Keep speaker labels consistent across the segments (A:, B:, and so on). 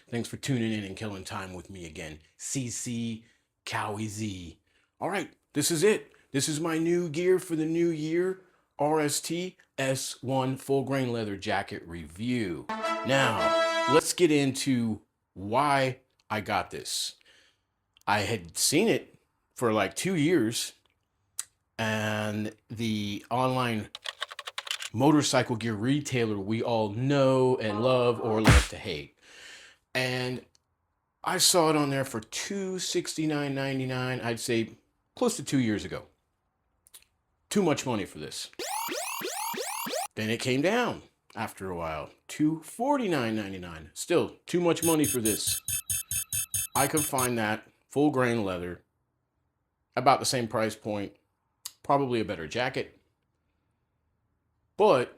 A: Thanks for tuning in and killing time with me again. CC Cowie Z. All right, this is it. This is my new gear for the new year. RST S1 full grain leather jacket review. Now, let's get into why I got this. I had seen it for like 2 years, and the online motorcycle gear retailer we all know and love or love to hate. And I saw it on there for $269.99. I'd say close to 2 years ago. Too much money for this. Then it came down after a while. $249.99. Still too much money for this. I could find that full grain leather, about the same price point, probably a better jacket. But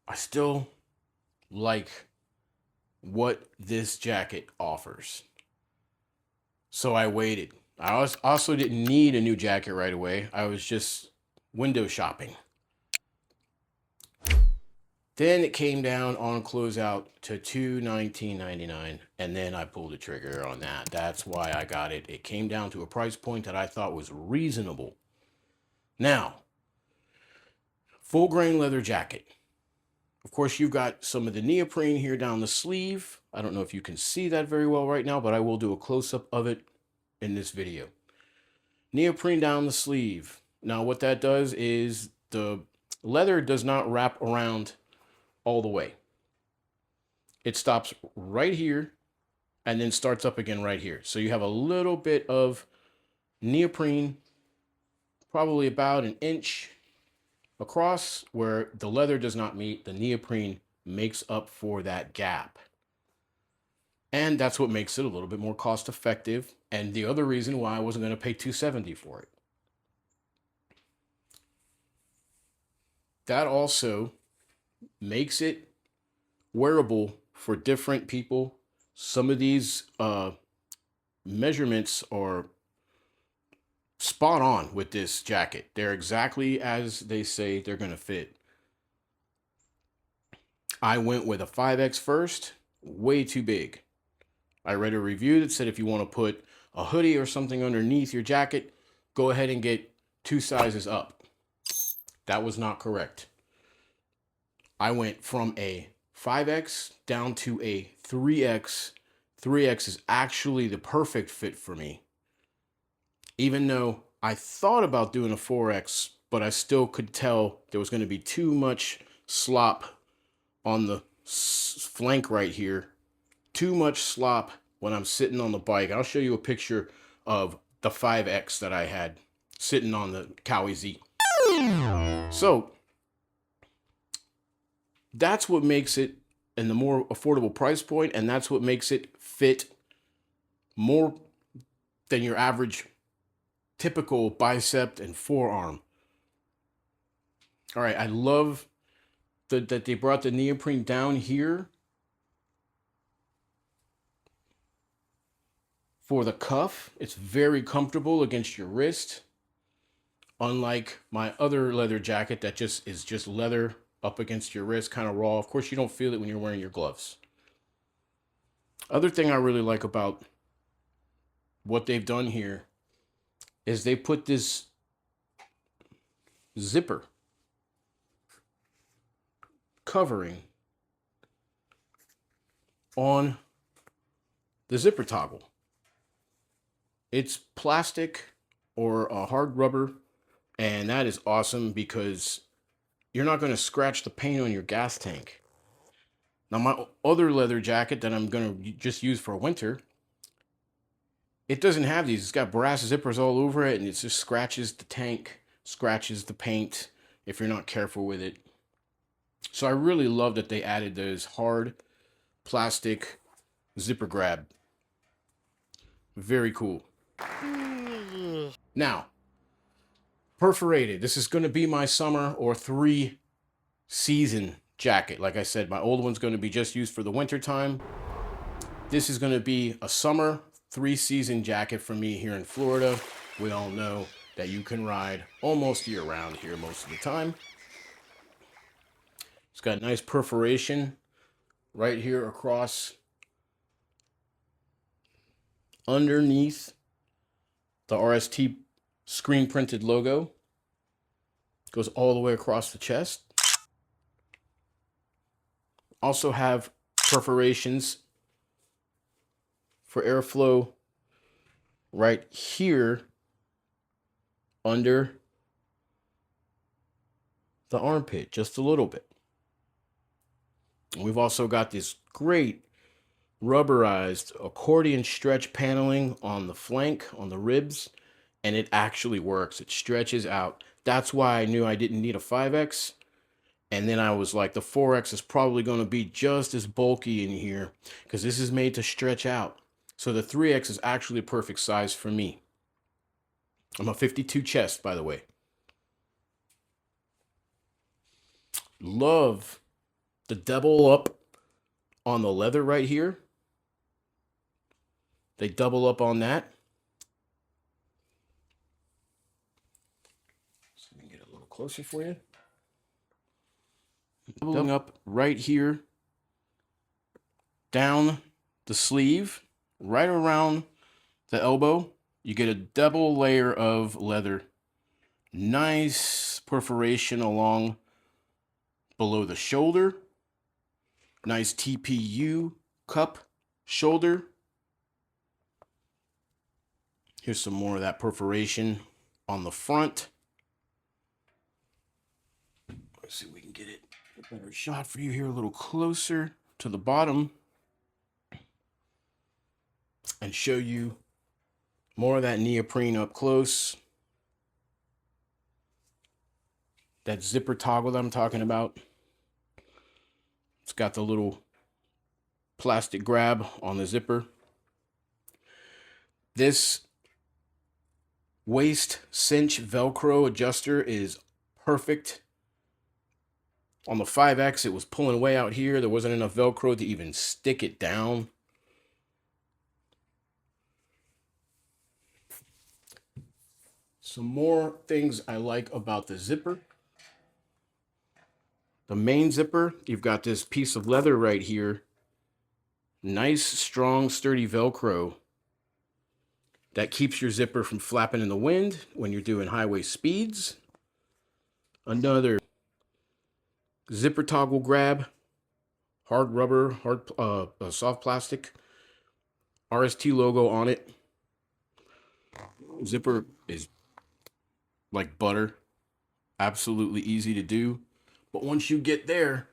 A: I still like what this jacket offers. So I waited. I also didn't need a new jacket right away. I was just window shopping. Then it came down on closeout to $219.99, and then I pulled the trigger on that. That's why I got it. It came down to a price point that I thought was reasonable. Now, full grain leather jacket. Of course, you've got some of the neoprene here down the sleeve. I don't know if you can see that very well right now, but I will do a close-up of it in this video. Neoprene down the sleeve. Now, what that does is the leather does not wrap around all the way. It stops right here and then starts up again right here. So you have a little bit of neoprene, probably about an inch across, where the leather does not meet. The neoprene makes up for that gap. And that's what makes it a little bit more cost effective. And the other reason why I wasn't going to pay $270 for it. That also makes it wearable for different people. Some of these measurements are spot on with this jacket. They're exactly as they say they're going to fit. I went with a 5X first, way too big. I read a review that said if you want to put a hoodie or something underneath your jacket, go ahead and get 2 sizes up. That was not correct. I went from a 5X down to a 3X. 3X is actually the perfect fit for me. Even though I thought about doing a 4X, but I still could tell there was going to be too much slop on the flank right here. Too much slop when I'm sitting on the bike. I'll show you a picture of the 5X that I had sitting on the Cowie Z. So that's what makes it in the more affordable price point, and that's what makes it fit more than your average typical bicep and forearm. All right, I love that they brought the neoprene down here for the cuff. It's very comfortable against your wrist, unlike my other leather jacket that is just leather up against your wrist, kind of raw. Of course, you don't feel it when you're wearing your gloves. Other thing I really like about what they've done here is they put this zipper covering on the zipper toggle. It's plastic or a hard rubber, and that is awesome because you're not going to scratch the paint on your gas tank. Now, my other leather jacket that I'm going to just use for winter, it doesn't have these. It's got brass zippers all over it, and it just scratches the tank, scratches the paint if you're not careful with it. So I really love that they added those hard plastic zipper grab. Very cool. Now, perforated. This is going to be my summer or 3-season jacket. Like I said, my old one's going to be just used for the winter time. This is going to be a summer 3-season jacket for me here in Florida. We all know that you can ride almost year round here most of the time. It's got nice perforation right here across underneath the RST screen printed logo. Goes all the way across the chest. Also have perforations for airflow right here under the armpit, just a little bit. We've also got this great rubberized accordion stretch paneling on the flank, on the ribs, and it actually works. It stretches out. That's why I knew I didn't need a 5X. And then I was like, the 4X is probably going to be just as bulky in here because this is made to stretch out. So the 3X is actually a perfect size for me. I'm a 52 chest, by the way. Love the double up on the leather right here. They double up on that. So let me get a little closer for you. Doubling up right here, down the sleeve, right around the elbow. You get a double layer of leather. Nice perforation along below the shoulder. Nice TPU cup shoulder. Here's some more of that perforation on the front. Let's see if we can get it a better shot for you here, a little closer to the bottom, and show you more of that neoprene up close. That zipper toggle that I'm talking about. It's got the little plastic grab on the zipper. This waist cinch Velcro adjuster is perfect. On the 5X, it was pulling way out here. There wasn't enough Velcro to even stick it down. Some more things I like about the zipper. The main zipper, you've got this piece of leather right here. Nice, strong, sturdy Velcro that keeps your zipper from flapping in the wind when you're doing highway speeds. Another zipper toggle grab, hard rubber, soft plastic, RST logo on it. Zipper is like butter, absolutely easy to do. But once you get there,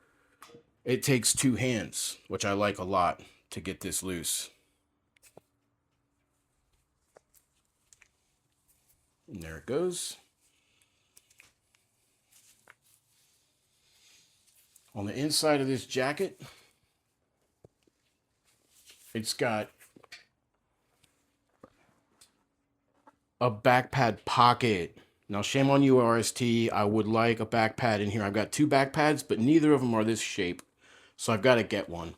A: it takes two hands, which I like a lot to get this loose. And there it goes. On the inside of this jacket, it's got a back pad pocket. Now, shame on you, RST. I would like a back pad in here. I've got two back pads, but neither of them are this shape. So I've got to get one.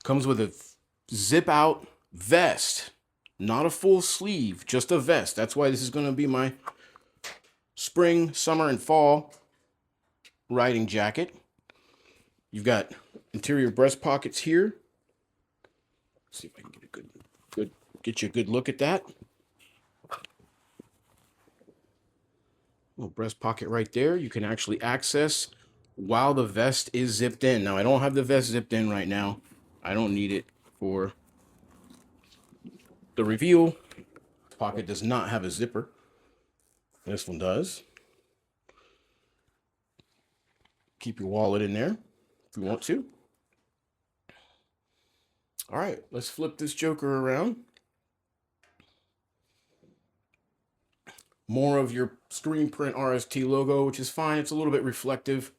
A: Comes with a zip out vest. Not a full sleeve, just a vest. That's why this is going to be my spring, summer, and fall riding jacket. You've got interior breast pockets here. Let's see if I can get you a good look at that. Little breast pocket right there. You can actually access while the vest is zipped in. Now, I don't have the vest zipped in right now. I don't need it for the reveal. Pocket does not have a zipper. This one does. Keep your wallet in there if you want to. All right, let's flip this joker around. More of your screen print RST logo, which is fine. It's a little bit reflective.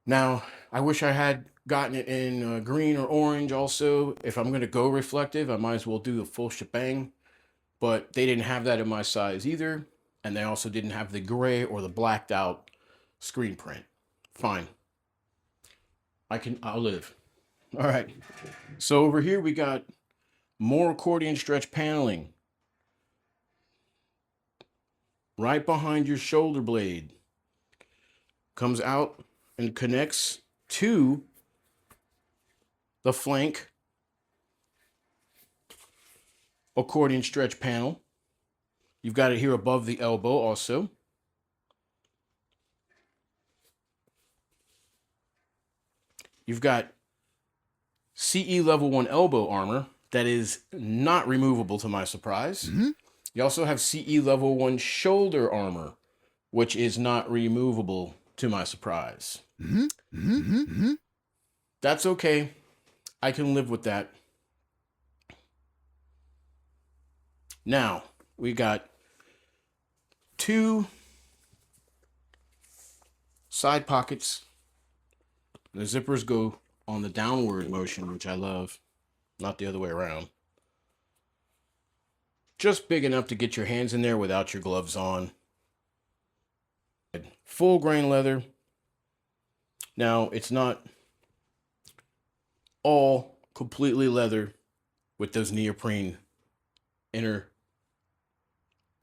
A: Now, I wish I had gotten it in green or orange also. If I'm going to go reflective, I might as well do the full shebang. But they didn't have that in my size either. And they also didn't have the gray or the blacked out screen print. Fine. I'll live. All right. So over here we got more accordion stretch paneling. Right behind your shoulder blade. Comes out and connects to the flank accordion stretch panel. You've got it here above the elbow also. You've got CE level 1 elbow armor that is not removable to my surprise. You also have CE level 1 shoulder armor, which is not removable to my surprise. That's okay. I can live with that. Now, we got 2 side pockets. The zippers go on the downward motion, which I love, not the other way around. Just big enough to get your hands in there without your gloves on. Full grain leather. Now, it's not all completely leather with those neoprene inner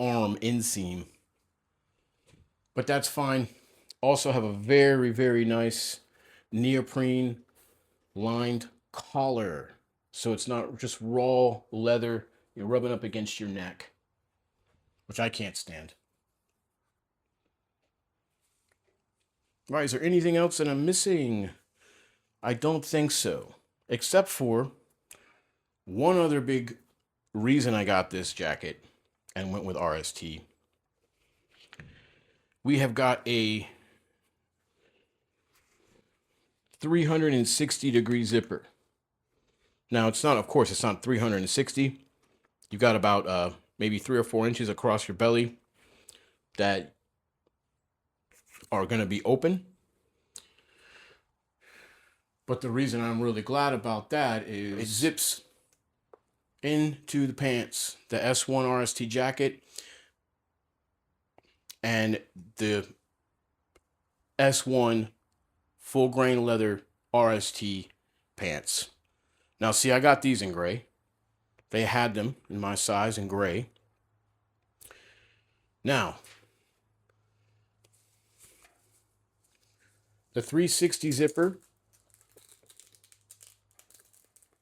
A: arm inseam, but that's fine. Also have a very, very nice neoprene lined collar, so it's not just raw leather you're rubbing up against your neck, which I can't stand. Right, is there anything else that I'm missing? I don't think so, except for one other big reason I got this jacket and went with RST. We have got a 360-degree zipper. Now, it's not, of course, it's not 360. You got about maybe 3 or 4 inches across your belly that are going to be open. But the reason I'm really glad about that is it zips into the pants. The S1 RST jacket and the S1 full grain leather RST pants. Now, see, I got these in gray. They had them in my size in gray. Now, the 360 zipper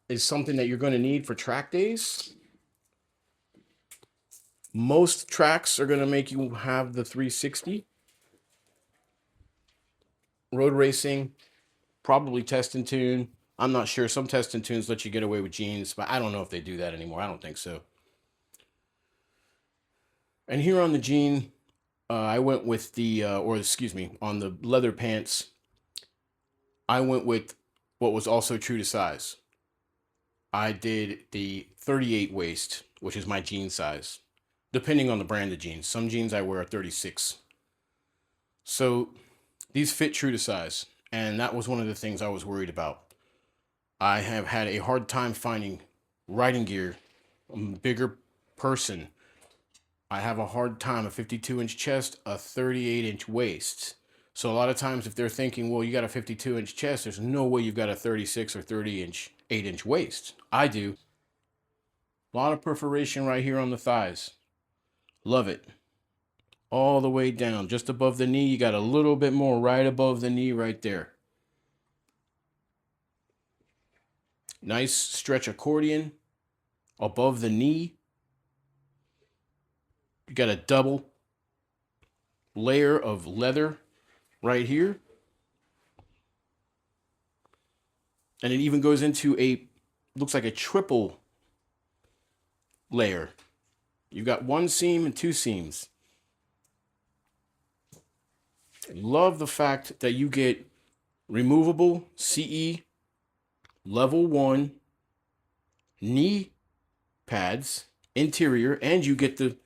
A: is something that you're going to need for track days. Most tracks are going to make you have the 360. Road racing, probably test and tune. I'm not sure. Some test and tunes let you get away with jeans, but I don't know if they do that anymore. I don't think so. And here on the jean, I went with the, on the leather pants, I went with what was also true to size. I did the 38 waist, which is my jean size, depending on the brand of jeans. Some jeans I wear are 36. So these fit true to size, and that was one of the things I was worried about. I have had a hard time finding riding gear. I'm a bigger person. I have a hard time, a 52-inch chest, a 38-inch waist. So a lot of times if they're thinking, well, you got a 52-inch chest, there's no way you've got a 36 or 30-inch, 8-inch waist. I do. A lot of perforation right here on the thighs. Love it. All the way down, just above the knee. You got a little bit more right above the knee right there. Nice stretch accordion above the knee. You got a double layer of leather right here. And it even goes into looks like a triple layer. You've got 1 seam and 2 seams. Love the fact that you get removable CE level 1 knee pads interior, and you get the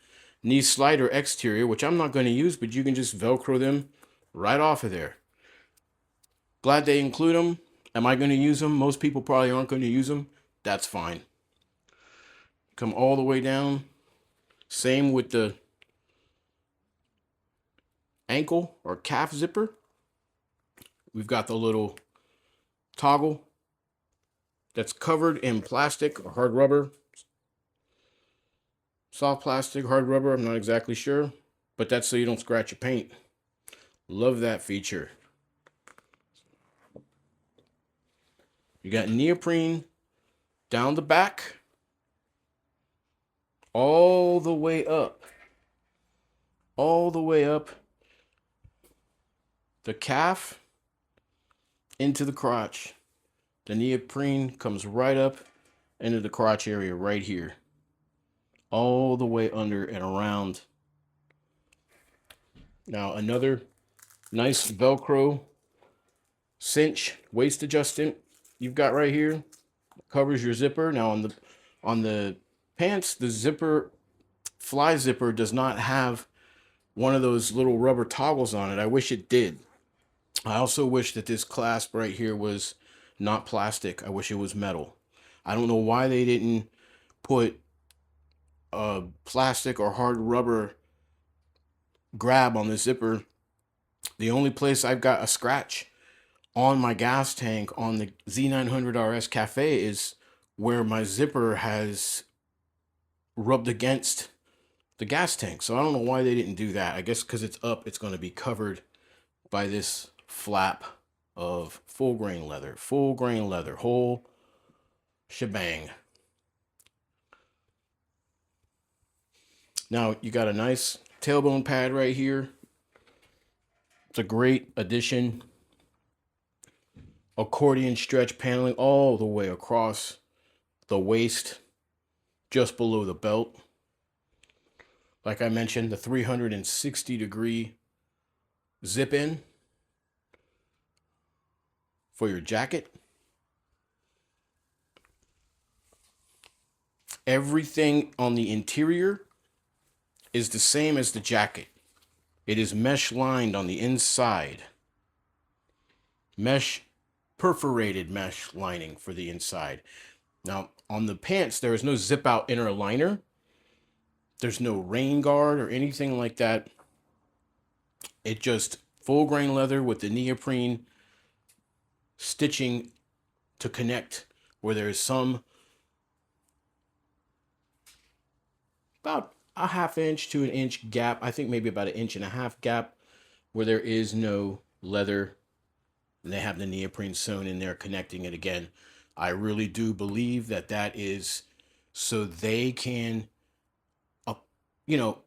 A: knee slider exterior, which I'm not going to use, but you can just Velcro them right off of there. Glad they include them. Am I going to use them? Most people probably aren't going to use them. That's fine. Come all the way down. Same with the ankle or calf zipper. We've got the little toggle that's covered in plastic or hard rubber. Soft plastic, hard rubber, I'm not exactly sure, but that's so you don't scratch your paint. Love that feature. You got neoprene down the back, all the way up, all the way up the calf into the crotch. The neoprene comes right up into the crotch area right here, all the way under and around. Now another nice Velcro cinch waist adjustant you've got right here, covers your zipper. Now on the pants, the zipper, fly zipper, does not have one of those little rubber toggles on it. I wish it did. I also wish that this clasp right here was not plastic. I wish it was metal. I don't know why they didn't put a plastic or hard rubber grab on the zipper. The only place I've got a scratch on my gas tank on the Z900RS Cafe is where my zipper has rubbed against the gas tank. So I don't know why they didn't do that. I guess because it's up, it's going to be covered by this flap of full grain leather, whole shebang. Now you got a nice tailbone pad right here. It's a great addition. Accordion stretch paneling all the way across the waist, just below the belt. Like I mentioned, the 360-degree zip in for your jacket. Everything on the interior is the same as the jacket. It is mesh lined on the inside. Perforated mesh lining for the inside. Now, on the pants, there is no zip out inner liner. There's no rain guard or anything like that. It just full grain leather with the neoprene stitching to connect where there is some, about a ½ inch to an inch gap. I think maybe about 1.5 inch gap where there is no leather. And they have the neoprene sewn in there, connecting it again. I really do believe that that is so they can,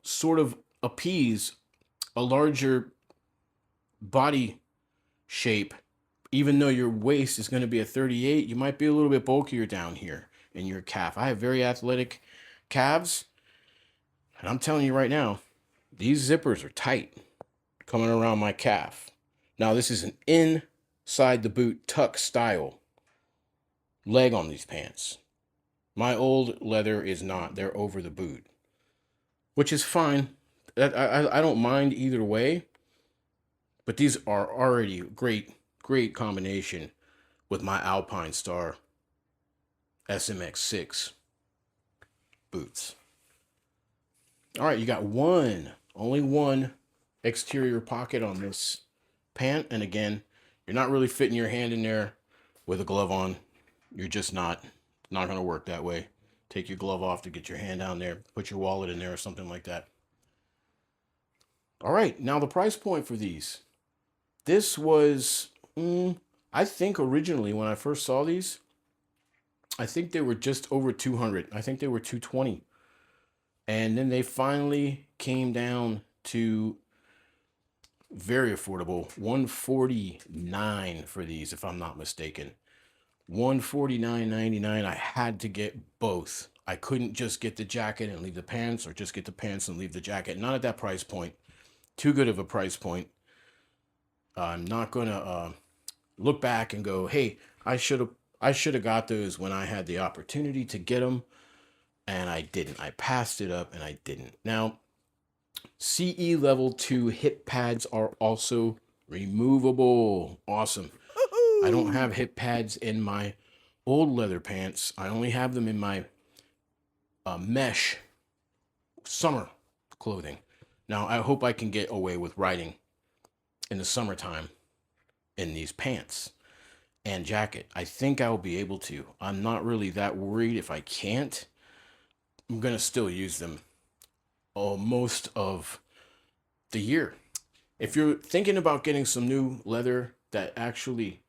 A: sort of appease a larger body shape. Even though your waist is going to be a 38, you might be a little bit bulkier down here in your calf. I have very athletic calves, and I'm telling you right now, these zippers are tight coming around my calf. Now, this is an inside the boot tuck style leg on these pants. My old leather is not. They're over the boot, which is fine. I don't mind either way, but these are already great combination with my Alpine Star SMX6 boots. All right, you got only one exterior pocket on this pant. And again, you're not really fitting your hand in there with a glove on. You're just not going to work that way. Take your glove off to get your hand down there. Put your wallet in there or something like that. All right, now the price point for these. This was, I think originally when I first saw these, I think they were just over 200. I think they were 220. And then they finally came down to very affordable, $149 for these, if I'm not mistaken. $149.99. I had to get both. I couldn't just get the jacket and leave the pants, or just get the pants and leave the jacket. Not at that price point. Too good of a price point. I'm not gonna look back and go, hey, I should have got those when I had the opportunity to get them, and I didn't. I passed it up and I didn't. Now, CE level 2 hip pads are also removable. Awesome. I don't have hip pads in my old leather pants. I only have them in my mesh summer clothing. Now, I hope I can get away with riding in the summertime in these pants and jacket. I think I'll be able to. I'm not really that worried if I can't. I'm going to still use them most of the year. If you're thinking about getting some new leather that actually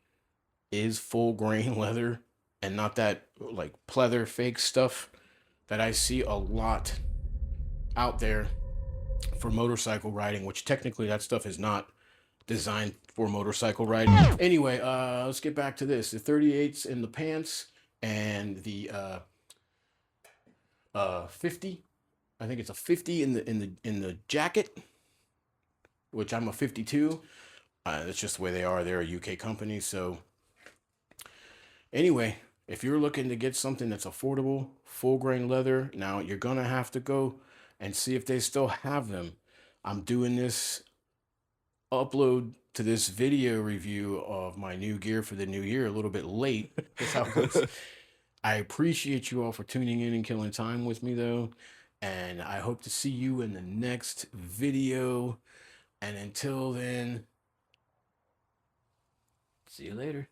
A: is full grain leather, and not that like pleather fake stuff that I see a lot out there for motorcycle riding, which technically that stuff is not designed for motorcycle riding. Anyway, let's get back to this. The 38s in the pants and the 50. I think it's a 50 in the jacket, which I'm a 52. That's just the way they are. They're a UK company. So anyway, if you're looking to get something that's affordable, full grain leather, now you're gonna have to go and see if they still have them. I'm doing this upload to this video review of my new gear for the new year a little bit late. That's how it goes. I appreciate you all for tuning in and killing time with me though. And I hope to see you in the next video. And until then, see you later.